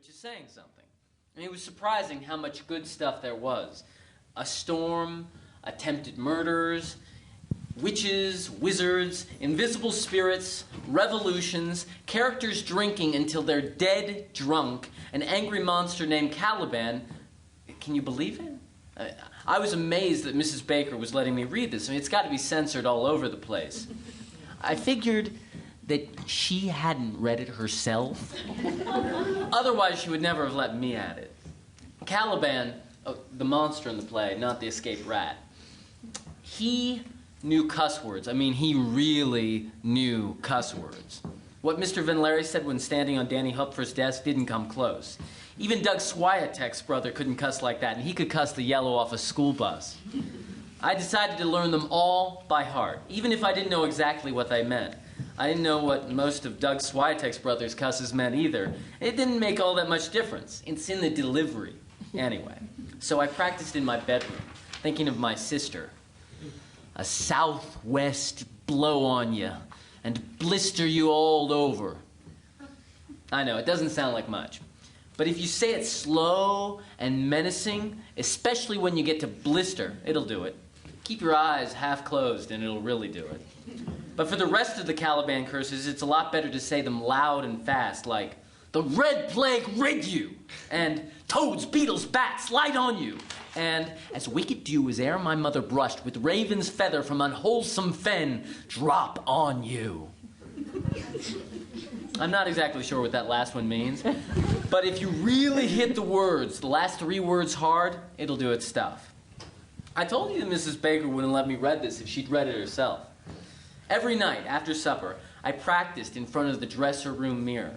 which is saying something. I mean, it was surprising how much good stuff there was. A storm, attempted murders, witches, wizards, invisible spirits, revolutions, characters drinking until they're dead drunk, an angry monster named Caliban. Can you believe it? I was amazed that Mrs. Baker was letting me read this. I mean, it's got to be censored all over the place. I figured that she hadn't read it herself. Otherwise, she would never have let me at it. Caliban, the monster in the play, not the escaped rat, he knew cuss words. I mean, he really knew cuss words. What Mr. Van Larry said when standing on Danny Hupfer's desk didn't come close. Even Doug Swiatek's brother couldn't cuss like that, and he could cuss the yellow off a school bus. I decided to learn them all by heart, even if I didn't know exactly what they meant. I didn't know what most of Doug Swiatek's brother's cusses meant either. It didn't make all that much difference. It's in the delivery, anyway. So I practiced in my bedroom, thinking of my sister. A southwest blow on you and blister you all over. I know, it doesn't sound like much. But if you say it slow and menacing, especially when you get to blister, it'll do it. Keep your eyes half closed and it'll really do it. But for the rest of the Caliban curses, it's a lot better to say them loud and fast, like, "The red plague rid you," and "Toads, beetles, bats, light on you," and "As wicked dew as ere my mother brushed with raven's feather from unwholesome fen, drop on you." I'm not exactly sure what that last one means, but if you really hit the words, the last 3 words hard, it'll do its stuff. I told you that Mrs. Baker wouldn't let me read this if she'd read it herself. Every night after supper, I practiced in front of the dresser room mirror,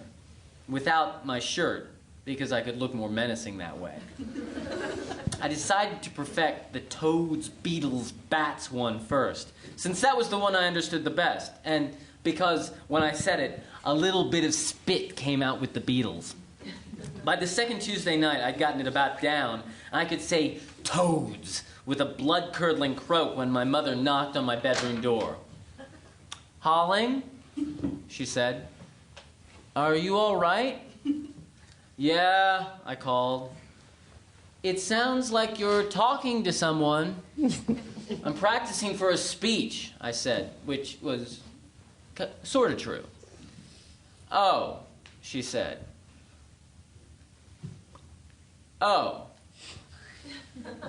without my shirt, because I could look more menacing that way. I decided to perfect the toads, beetles, bats one first, since that was the one I understood the best, and because when I said it, a little bit of spit came out with the beetles. By the second Tuesday night, I'd gotten it about down, and I could say "toads" with a blood-curdling croak when my mother knocked on my bedroom door. "Holling," she said. "Are you all right?" "Yeah," I called. "It sounds like you're talking to someone." "I'm practicing for a speech," I said, which was sort of true. "Oh," she said. "Oh.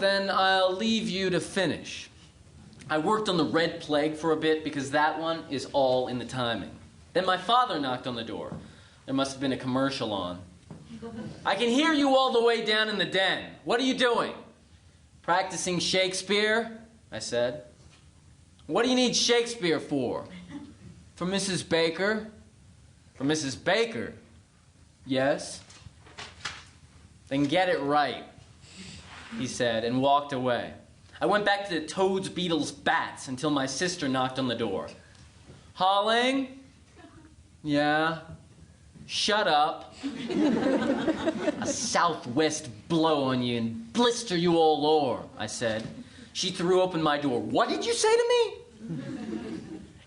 Then I'll leave you to finish." I worked on the red plague for a bit because that one is all in the timing. Then my father knocked on the door. There must have been a commercial on. "I can hear you all the way down in the den. What are you doing?" "Practicing Shakespeare," I said. "What do you need Shakespeare for?" "For Mrs. Baker." "For Mrs. Baker?" "Yes." "Then get it right," he said, and walked away. I went back to the toads, beetles, bats until my sister knocked on the door. "Holling?" "Yeah." "Shut up." "A southwest blow on you and blister you all o'er," I said. She threw open my door. "What did you say to me?"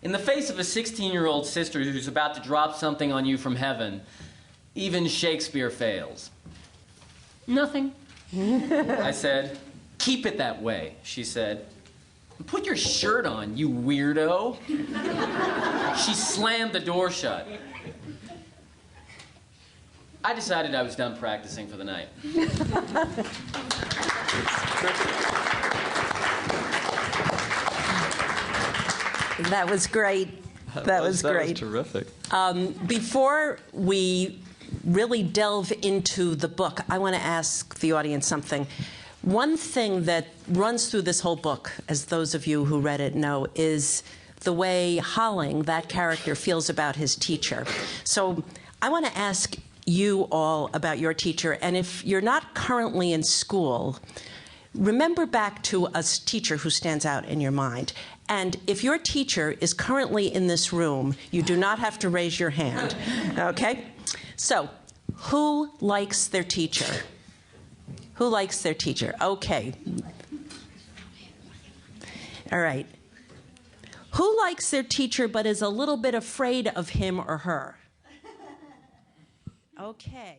In the face of a 16-year-old sister who's about to drop something on you from heaven, even Shakespeare fails. "Nothing," I said. "Keep it that way," she said. "Put your shirt on, you weirdo." She slammed the door shut. I decided I was done practicing for the night. That was great. That was great. That was terrific. Before we really delve into the book, I want to ask the audience something. One thing that runs through this whole book, as those of you who read it know, is the way Holling, that character, feels about his teacher. So I want to ask you all about your teacher, and if you're not currently in school, remember back to a teacher who stands out in your mind. And if your teacher is currently in this room, you do not have to raise your hand, okay? So, who likes their teacher? Who likes their teacher? Okay. All right. Who likes their teacher but is a little bit afraid of him or her? Okay.